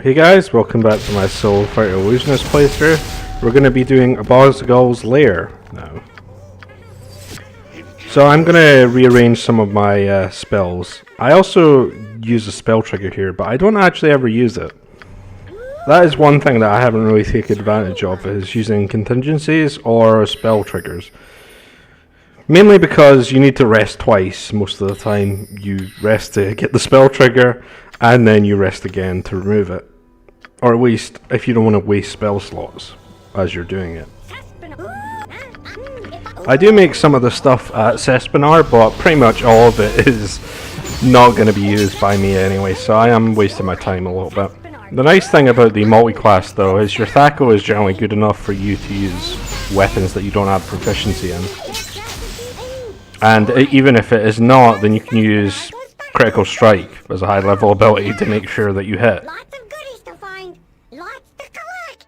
Hey guys, welcome back to my Soul Fighter Illusionist playthrough. We're going to be doing Abazigal's Lair now. So I'm going to rearrange some of my spells. I also use a spell trigger here, but I don't actually ever use it. That is one thing that I haven't really taken advantage of, is using contingencies or spell triggers. Mainly because you need to rest twice most of the time. You rest to get the spell trigger, and then you rest again to remove it. Or at least, if you don't want to waste spell slots as you're doing it. I do make some of the stuff at Cespinar, but pretty much all of it is not going to be used by me anyway, so I am wasting my time a little bit. The nice thing about the multi-class though is your Thaco is generally good enough for you to use weapons that you don't have proficiency in. And even if it is not, then you can use Critical Strike as a high level ability to make sure that you hit. Lots of goodies to find, lots to collect.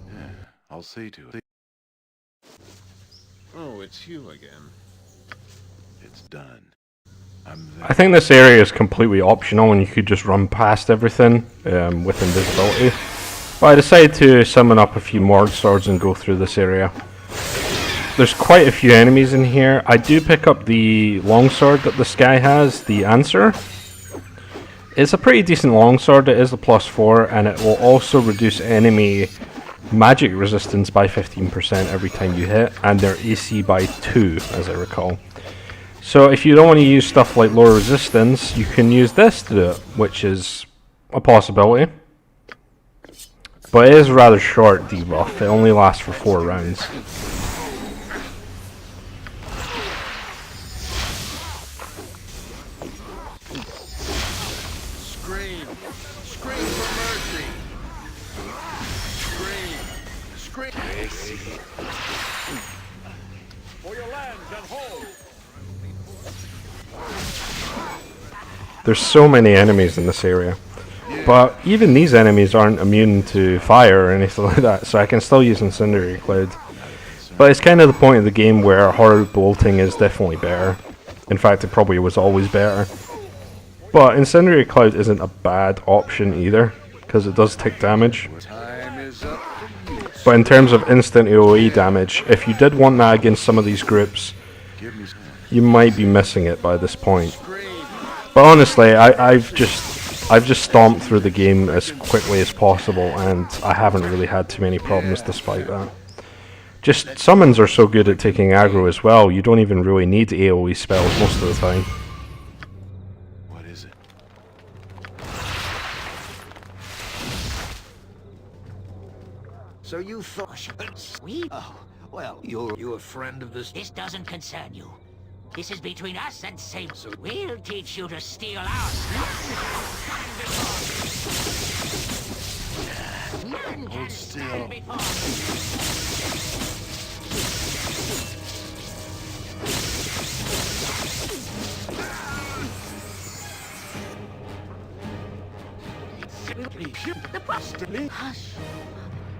Yeah, I'll see to it. Oh, it's you again. It's done. I'm there. I think this area is completely optional and you could just run past everything with invisibility. But I decided to summon up a few Mord Swords and go through this area. There's quite a few enemies in here. I do pick up the longsword that this guy has, the Answer. It's a pretty decent longsword, it is a +4, and it will also reduce enemy magic resistance by 15% every time you hit, and their AC by 2, as I recall. So if you don't want to use stuff like low resistance, you can use this to do it, which is a possibility. But it is a rather short debuff, it only lasts for 4 rounds. Scream! Scream for mercy! Scream! Scream! For your lands and home! There's so many enemies in this area. But even these enemies aren't immune to fire or anything like that, so I can still use Incendiary Cloud. But it's kind of the point of the game where Horrid Bolting is definitely better. In fact, it probably was always better. But Incendiary Cloud isn't a bad option either, because it does take damage. Time is up. But in terms of instant AoE damage, if you did want that against some of these groups, you might be missing it by this point. But honestly, I've just stomped through the game as quickly as possible, and I haven't really had too many problems despite that. Just summons are so good at taking aggro as well, you don't even really need AoE spells most of the time. What is it? So you thought We? Oh, well, you're a friend of this. This doesn't concern you. This is between us and Sable. So we'll teach you to steal our stuff. None can stand before the prostitute. Hush.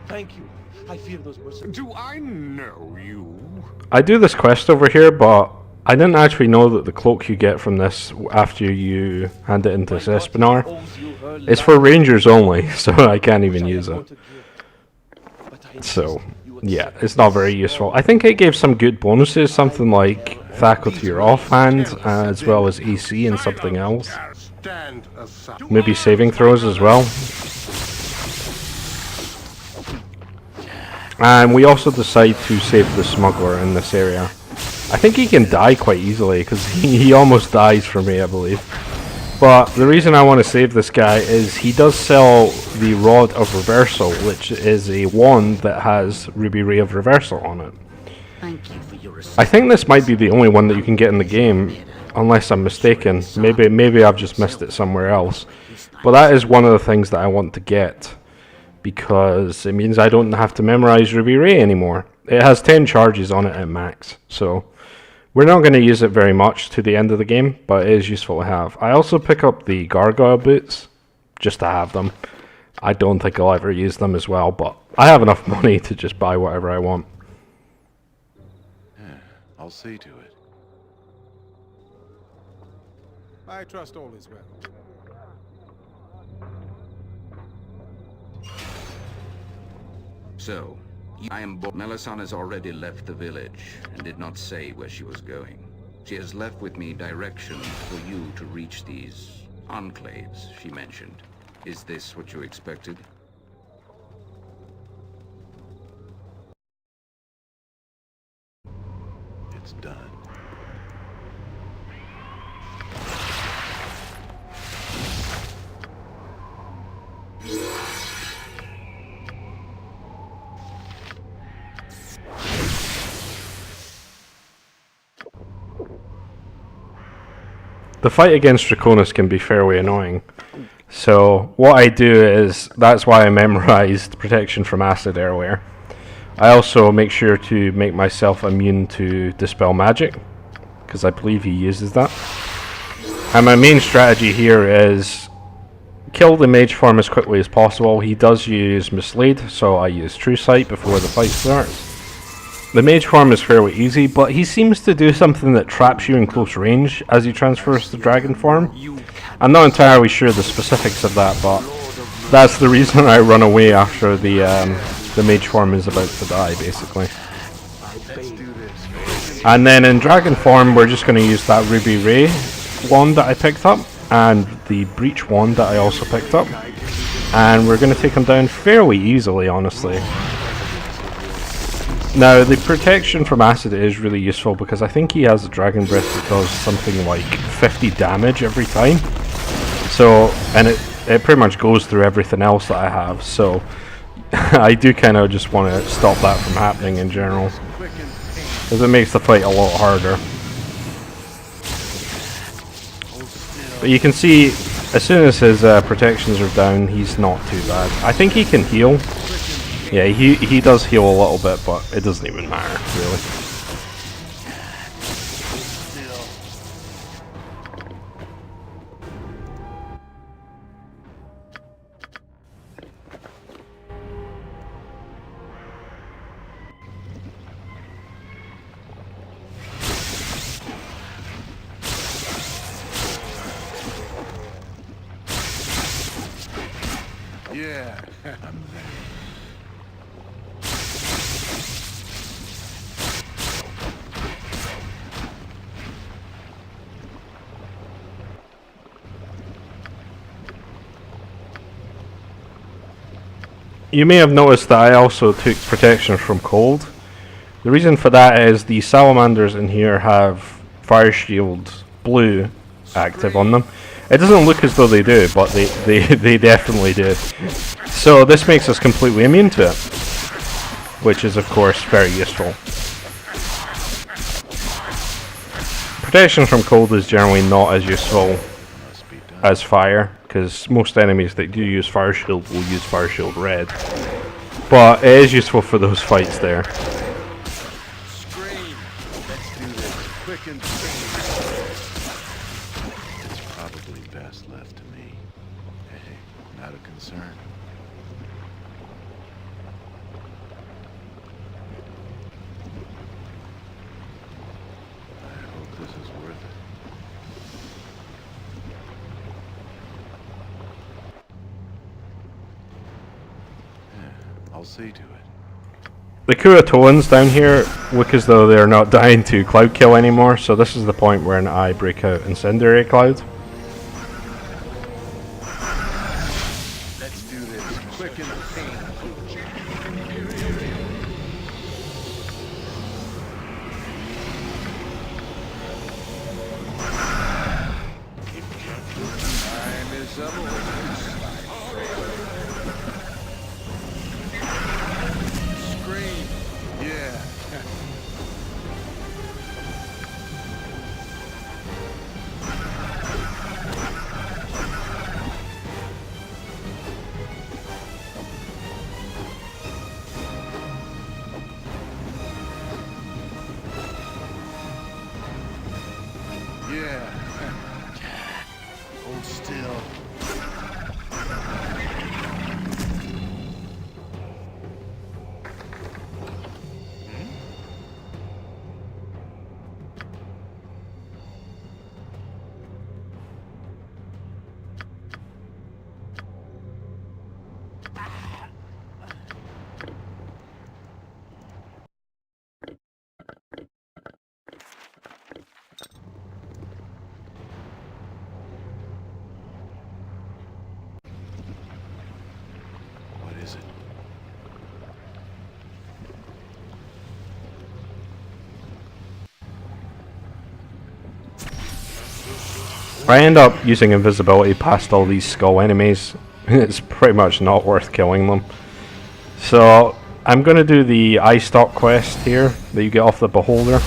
Thank you. I fear those mercenaries. Do I know you? I do this quest over here, but I didn't actually know that the cloak you get from this after you hand it into Cespinar is for rangers only, so I can't even use it. So, yeah, it's not very useful. I think it gave some good bonuses, something like Thaco to your offhand, as well as AC and something else. Stand aside. Maybe saving throws as well. And we also decide to save the smuggler in this area. I think he can die quite easily, because he almost dies for me, I believe. But the reason I want to save this guy is he does sell the Rod of Reversal, which is a wand that has Ruby Ray of Reversal on it. Thank you for your I think this might be the only one that you can get in the game, unless I'm mistaken. Maybe I've just missed it somewhere else. But that is one of the things that I want to get, because it means I don't have to memorize Ruby Ray anymore. It has 10 charges on it at max, so we're not going to use it very much to the end of the game, but it is useful to have. I also pick up the Gargoyle Boots, just to have them. I don't think I'll ever use them as well, but I have enough money to just buy whatever I want. I'll see to it. I trust all is well. So, I am Melisande has already left the village and did not say where she was going. She has left with me directions for you to reach these enclaves she mentioned. Is this what you expected? It's done. The fight against Draconis can be fairly annoying. So what I do is, that's why I memorized protection from acid earlier. I also make sure to make myself immune to dispel magic, because I believe he uses that. And my main strategy here is kill the mage form as quickly as possible. He does use mislead, so I use true sight before the fight starts. The mage form is fairly easy, but he seems to do something that traps you in close range as he transfers to dragon form. I'm not entirely sure the specifics of that, but that's the reason I run away after the mage form is about to die, basically. And then in dragon form, we're just going to use that Ruby Ray wand that I picked up, and the Breach wand that I also picked up. And we're going to take him down fairly easily, honestly. Now, the protection from acid is really useful because I think he has a dragon breath that does something like 50 damage every time. So, and it pretty much goes through everything else that I have, so I do kind of just want to stop that from happening in general, because it makes the fight a lot harder. But you can see, as soon as his protections are down, he's not too bad. I think he can heal. Yeah, he does heal a little bit, but it doesn't even matter, really. Yeah, I'm there. You may have noticed that I also took protection from cold. The reason for that is the salamanders in here have Fire Shield Blue active on them. It doesn't look as though they do, but they definitely do. So this makes us completely immune to it, which is of course very useful. Protection from cold is generally not as useful as fire, because most enemies that do use Fire Shield will use Fire Shield Red. But it is useful for those fights there. Scream. Let's do this quick and clean. It's probably best left to me. Hey, not a concern. I hope this is worth it. I'll see to it. The Kuratoans down here look as though they're not dying to Cloud Kill anymore, so this is the point where I break out Incendiary Cloud. Let's do this quick and clean. Time is up. Scream. Yeah. Yeah. Hold still. I end up using invisibility past all these skull enemies. It's pretty much not worth killing them. So I'm going to do the eye stalk quest here that you get off the beholder.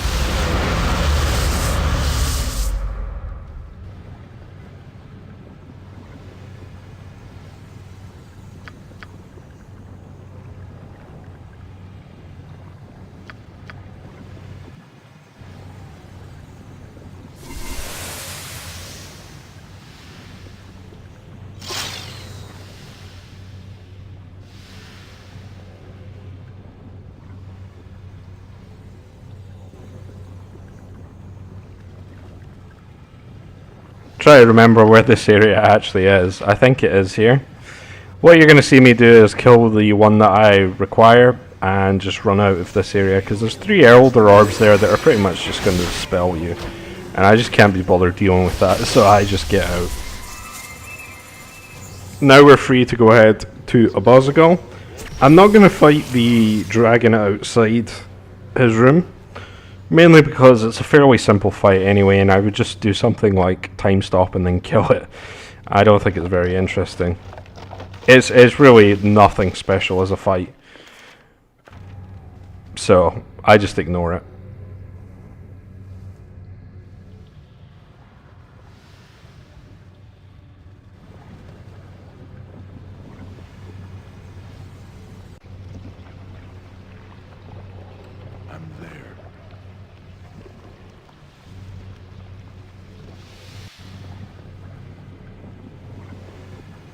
Try to remember where this area actually is. I think it is here. What you're going to see me do is kill the one that I require and just run out of this area, because there's 3 elder orbs there that are pretty much just going to dispel you, and I just can't be bothered dealing with that, so I just get out. Now we're free to go ahead to Abazigal. I'm not going to fight the dragon outside his room, mainly because it's a fairly simple fight anyway, and I would just do something like time stop and then kill it. I don't think it's very interesting. It's really nothing special as a fight, so I just ignore it. I'm there.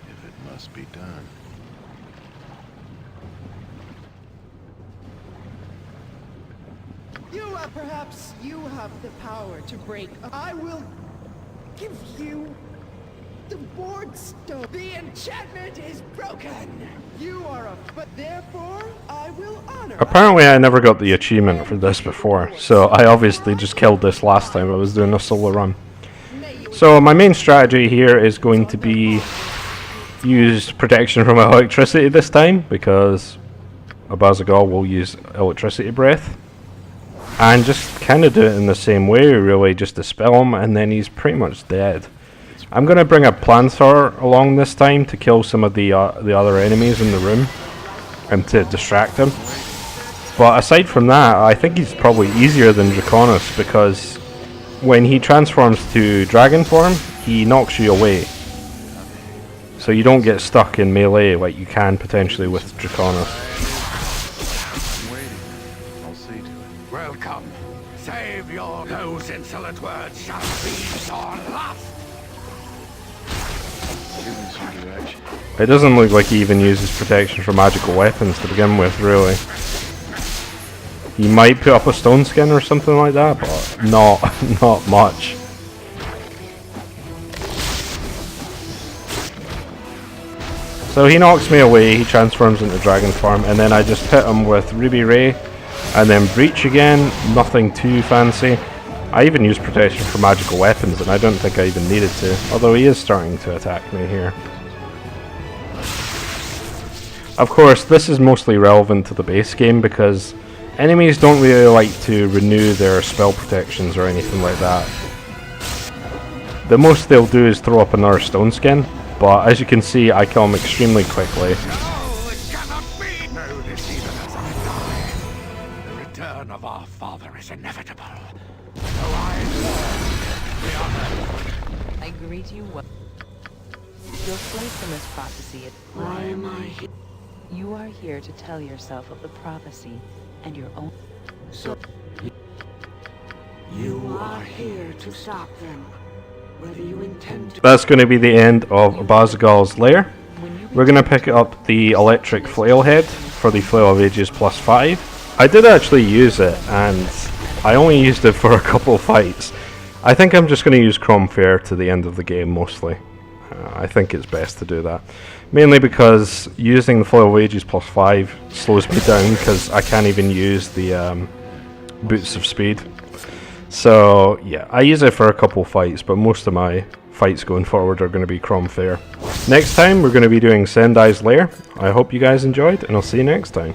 If it must be done. Perhaps you have the power to break. I will give you the board stone. The enchantment is broken. You are a but therefore I will honor. Apparently I never got the achievement for this before, so I obviously just killed this last time I was doing a solo run. So my main strategy here is going to be use protection from electricity this time, because Abazigal will use electricity breath. And just kind of do it in the same way, really, just dispel him, and then he's pretty much dead. I'm going to bring a Planthor along this time to kill some of the other enemies in the room, and to distract him. But aside from that, I think he's probably easier than Draconis, because when he transforms to dragon form, he knocks you away. So you don't get stuck in melee like you can potentially with Draconis. Welcome. Save your... Those insolent words shall be your last. Give me some direction. It doesn't look like he even uses protection for magical weapons to begin with, really. He might put up a stone skin or something like that, but not much. So he knocks me away, he transforms into dragon form, and then I just hit him with Ruby Ray, and then Breach again, nothing too fancy. I even used protection for magical weapons, and I don't think I even needed to, although he is starting to attack me here. Of course, this is mostly relevant to the base game, because enemies don't really like to renew their spell protections or anything like that. The most they'll do is throw up another stone skin, but as you can see, I kill him extremely quickly. Of our father is inevitable. I greet you well. Your place in this prophecy is... Why am I here? You are here to tell yourself of the prophecy and your own... So... You are here to stop them. Whether you intend to... That's going to be the end of Abazigal's Lair. We're going to pick up the electric flail head for the Flail of Ages +5. I did actually use it, and I only used it for a couple of fights. I think I'm just going to use Chrome Fair to the end of the game mostly. I think it's best to do that. Mainly because using the Flail of Ages +5 slows me down, because I can't even use the Boots of Speed. So yeah, I use it for a couple of fights, but most of my fights going forward are going to be Chrome Fair. Next time we're going to be doing Sendai's Lair. I hope you guys enjoyed, and I'll see you next time.